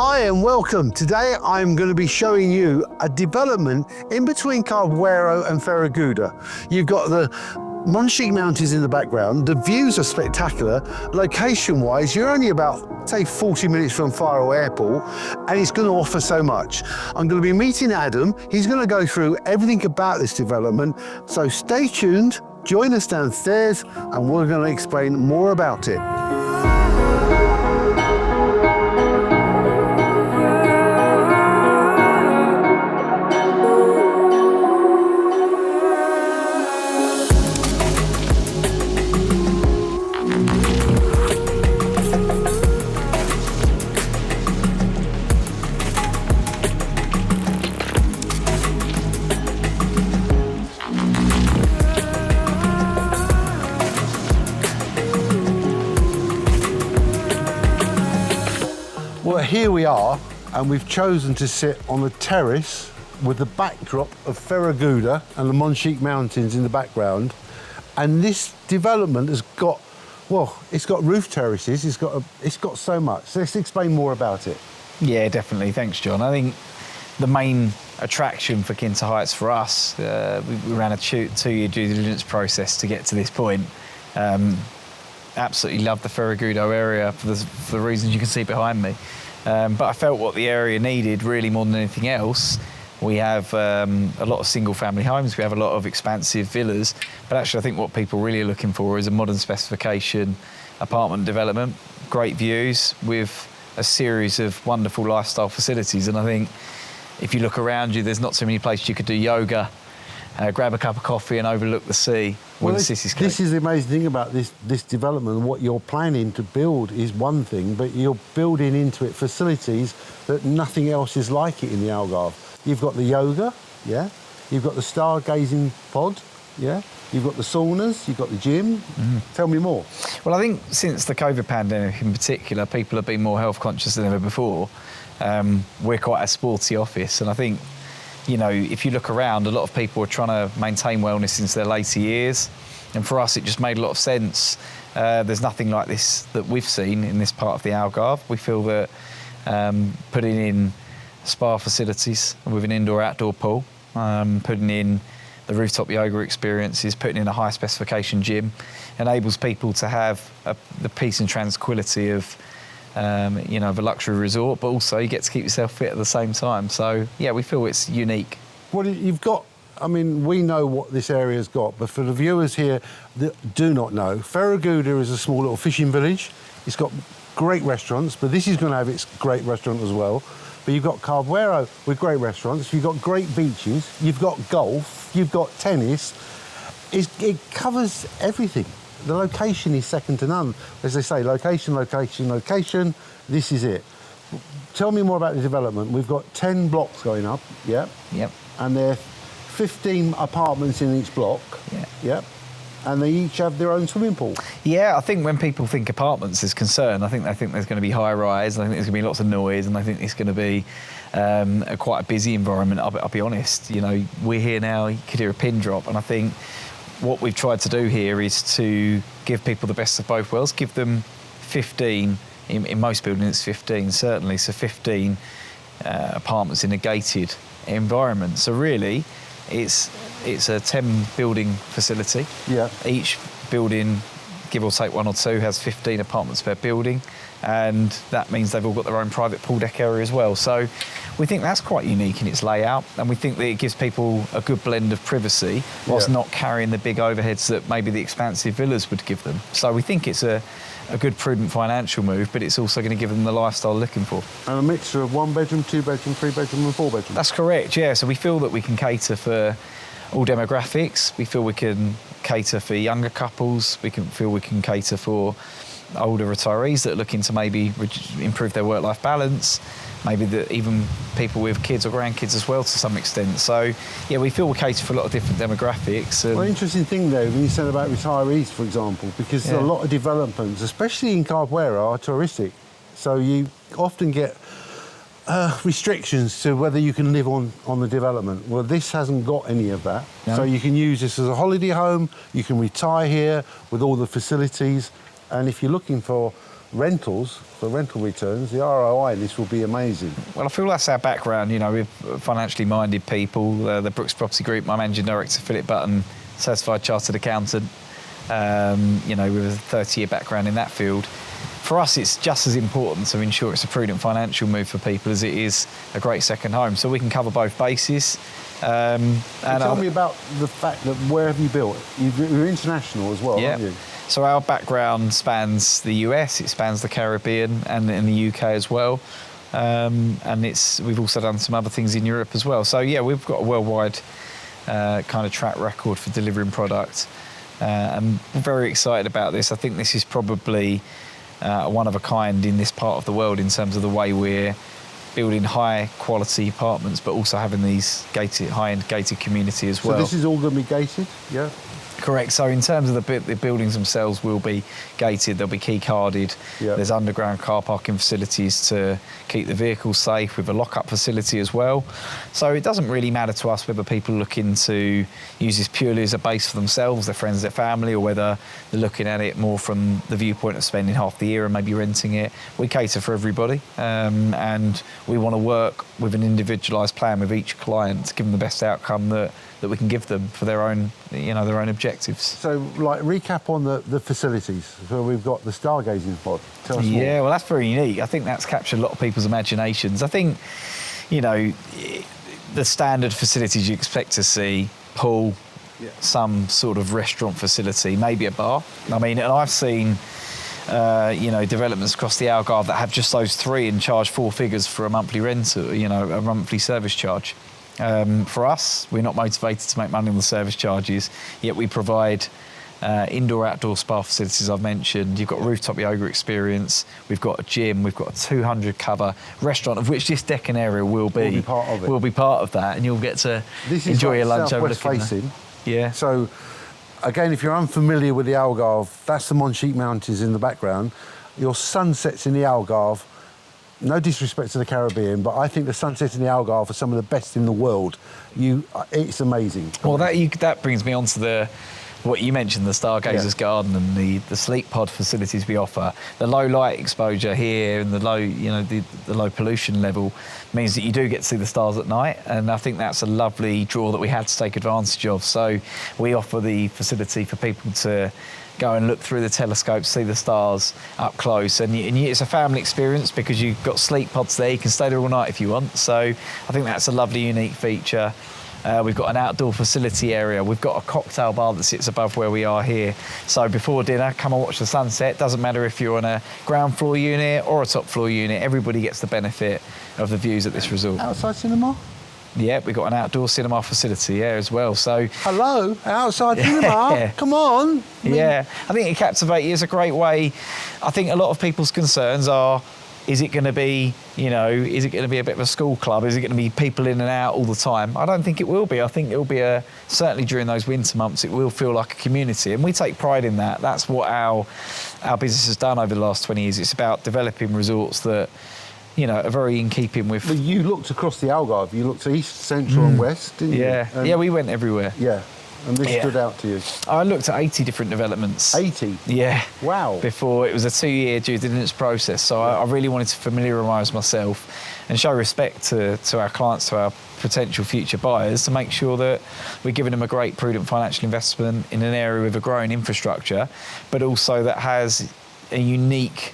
Hi and welcome. Today I'm going to be showing you a development in between Carbuero and Ferraguda. You've got the Monchique Mountains in the background. The views are spectacular. Location-wise, you're only about, say, 40 minutes from Faro Airport, and it's going to offer so much. I'm going to be meeting Adam. He's going to go through everything about this development. So stay tuned, join us downstairs, and we're going to explain more about it. Well, here we are, and we've chosen to sit on the terrace with the backdrop of Ferraguda and the Monchique Mountains in the background. And this development has got, well, it's got roof terraces, it's got so much. So let's explain more about it. Yeah, definitely. Thanks, John. I think the main attraction for Quinta Heights for us, we ran a two-year due diligence process to get to this point. Absolutely love the Ferraguda area for the reasons you can see behind me. But I felt what the area needed really more than anything else. We have a lot of single family homes, we have a lot of expansive villas, but actually I think what people really are looking for is a modern specification apartment development, great views with a series of wonderful lifestyle facilities. And I think if you look around you, there's not so many places you could do yoga, grab a cup of coffee and overlook the sea. Well, this is the amazing thing about this development. What you're planning to build is one thing, but you're building into it facilities that nothing else is like it in the Algarve. You've got the yoga, yeah. You've got the stargazing pod, yeah. You've got the saunas, you've got the gym. Mm-hmm. Tell me more. Well, I think since the COVID pandemic in particular, people have been more health conscious than ever before. We're quite a sporty office, and I think, you know, if you look around, a lot of people are trying to maintain wellness into their later years. And for us, it just made a lot of sense. There's nothing like this that we've seen in this part of the Algarve. We feel that putting in spa facilities with an indoor-outdoor pool, putting in the rooftop yoga experiences, putting in a high specification gym, enables people to have the peace and tranquility of of a luxury resort, but also you get to keep yourself fit at the same time. So, yeah, we feel it's unique. Well, you've got, I mean, we know what this area's got, but for the viewers here that do not know, Ferraguda is a small little fishing village. It's got great restaurants, but this is going to have its great restaurant as well. But you've got Carbuero with great restaurants, you've got great beaches, you've got golf, you've got tennis. It covers everything. The location is second to none. As they say, location, location, location, this is it. Tell me more about the development. We've got 10 blocks going up, yeah? Yep. And there are 15 apartments in each block, yeah? Yep. And they each have their own swimming pool. Yeah, I think when people think apartments is concerned, I think they think there's going to be high rise, I think there's going to be lots of noise, and I think it's going to be quite a busy environment, I'll be honest. You know, we're here now, you could hear a pin drop, and I think what we've tried to do here is to give people the best of both worlds, give them 15, in most buildings it's 15 certainly, so 15 apartments in a gated environment. So really, it's a 10 building facility. Yeah. Each building, give or take one or two, has 15 apartments per building, and that means they've all got their own private pool deck area as well. So we think that's quite unique in its layout, and we think that it gives people a good blend of privacy whilst not carrying the big overheads that maybe the expansive villas would give them. So we think it's a good, prudent financial move, but it's also going to give them the lifestyle they're looking for. And a mixture of 1 bedroom, 2 bedroom, 3 bedroom and 4 bedroom. That's correct, yeah. So we feel that we can cater for all demographics. We feel we can cater for younger couples. We feel we can cater for older retirees that are looking to maybe improve their work-life balance, maybe even people with kids or grandkids as well to some extent. So, yeah, we feel we cater for a lot of different demographics. Well, interesting thing though, when you said about retirees, for example, because a lot of developments, especially in Carbuero, are touristic. So you often get restrictions to whether you can live on the development. Well, this hasn't got any of that. No. So you can use this as a holiday home, you can retire here with all the facilities, and if you're looking for rentals, for rental returns, the ROI in this will be amazing. Well, I feel that's our background. You know, we're financially minded people. The Brooks Property Group, my managing director, Philip Button, certified chartered accountant, you know, with a 30-year background in that field. For us, it's just as important to ensure it's a prudent financial move for people as it is a great second home. So we can cover both bases. And tell me about the fact that where have you built? You're international as well, aren't you? So our background spans the US, it spans the Caribbean and in the UK as well. And we've also done some other things in Europe as well. So yeah, we've got a worldwide kind of track record for delivering product. And we're very excited about this. I think this is probably one of a kind in this part of the world in terms of the way we're building high quality apartments, but also having these high-end gated community as well. So this is all going to be gated, yeah? Correct. So in terms of the buildings themselves will be gated, they'll be key carded. Yep. There's underground car parking facilities to keep the vehicles safe with a lock-up facility as well. So it doesn't really matter to us whether people are looking to use this purely as a base for themselves, their friends, their family, or whether they're looking at it more from the viewpoint of spending half the year and maybe renting it. We cater for everybody, and we want to work with an individualised plan with each client to give them the best outcome that we can give them for their own, you know, their own objectives. So, like, recap on the facilities. So we've got the stargazing pod. Tell us more. Yeah, well, that's very unique. I think that's captured a lot of people's imaginations. I think, you know, the standard facilities you expect to see, pool, some sort of restaurant facility, maybe a bar. I mean, and I've seen, you know, developments across the Algarve that have just those three and charge 4 figures for a monthly rental, you know, a monthly service charge. For us, we're not motivated to make money on the service charges, yet we provide indoor-outdoor spa facilities I've mentioned. You've got rooftop yoga experience, we've got a gym, we've got a 200-cover restaurant, of which this decking area will be part of it. Will be part of that, and you'll get to enjoy your lunch overlooking. Facing. Yeah. So, again, if you're unfamiliar with the Algarve, that's the Monchique Mountains in the background. Your sunsets in the Algarve, no disrespect to the Caribbean, but I think the sunsets in the Algarve are some of the best in the world. It's amazing. Well, that brings me on to what you mentioned, the Stargazer's Garden and the sleep pod facilities we offer. The low light exposure here and the low, you know, the low pollution level means that you do get to see the stars at night, and I think that's a lovely draw that we had to take advantage of. So we offer the facility for people to go and look through the telescope, see the stars up close, and it's a family experience because you've got sleep pods there. You can stay there all night if you want. So I think that's a lovely, unique feature. We've got an outdoor facility area. We've got a cocktail bar that sits above where we are here. So before dinner, come and watch the sunset. Doesn't matter if you're on a ground floor unit or a top floor unit. Everybody gets the benefit of the views at this resort. Outside cinema? Yeah, we've got an outdoor cinema facility here as well. So hello, outside cinema. Come on. Yeah, I think it captivates you. It's a great way. I think a lot of people's concerns are, is it going to be, you know, is it going to be a bit of a school club? Is it going to be people in and out all the time? I don't think it will be. I think it will be certainly during those winter months, it will feel like a community, and we take pride in that. That's what our business has done over the last 20 years. It's about developing resorts that, you know, are very in keeping with. Well, you looked across the Algarve. You looked east, central, and west, didn't you? Yeah, we went everywhere. Yeah. And this stood out to you? I looked at 80 different developments. 80? Yeah. Wow. Before it was a 2-year due diligence process. So I really wanted to familiarise myself and show respect to our clients, to our potential future buyers, to make sure that we're giving them a great, prudent financial investment in an area with a growing infrastructure, but also that has a unique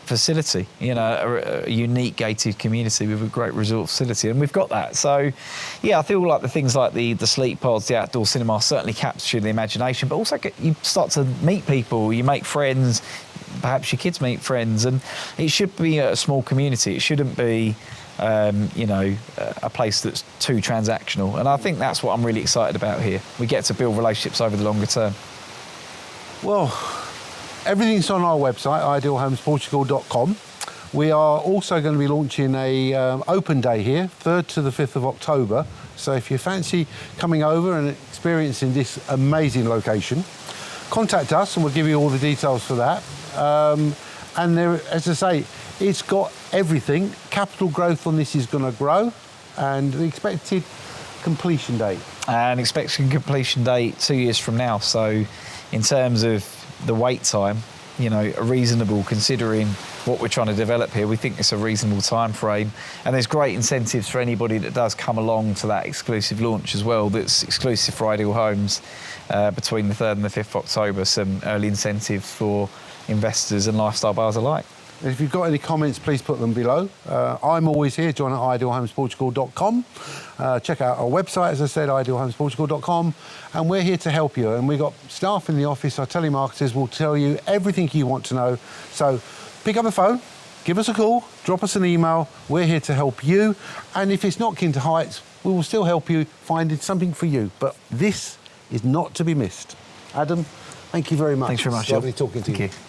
facility, you know, a unique gated community with a great resort facility, and we've got that. So yeah, I feel like the things like the sleep pods, the outdoor cinema certainly capture the imagination, but also you start to meet people, you make friends, perhaps your kids meet friends, and it should be a small community. It shouldn't be you know, a place that's too transactional, and I think that's what I'm really excited about here. We get to build relationships over the longer term. Well, everything's on our website, idealhomesportugal.com. We are also going to be launching a open day here, 3rd to the 5th of October. So if you fancy coming over and experiencing this amazing location, contact us and we'll give you all the details for that. And there, as I say, it's got everything. Capital growth on this is going to grow, and the expected completion date. And expected completion date 2 years from now. So in terms of the wait time, reasonable considering what we're trying to develop here. We think it's a reasonable time frame, and there's great incentives for anybody that does come along to that exclusive launch as well. That's exclusive for Ideal Homes between the 3rd and the 5th of October. Some early incentives for investors and lifestyle buyers alike. And if you've got any comments, please put them below. I'm always here, John at idealhomesportugal.com. Check out our website, as I said, idealhomesportugal.com. And we're here to help you. And we've got staff in the office, our telemarketers will tell you everything you want to know. So pick up the phone, give us a call, drop us an email. We're here to help you. And if it's not Quinta Heights, we will still help you find something for you. But this is not to be missed. Adam, thank you very much. Thanks very much, It's lovely talking to you. Thank you.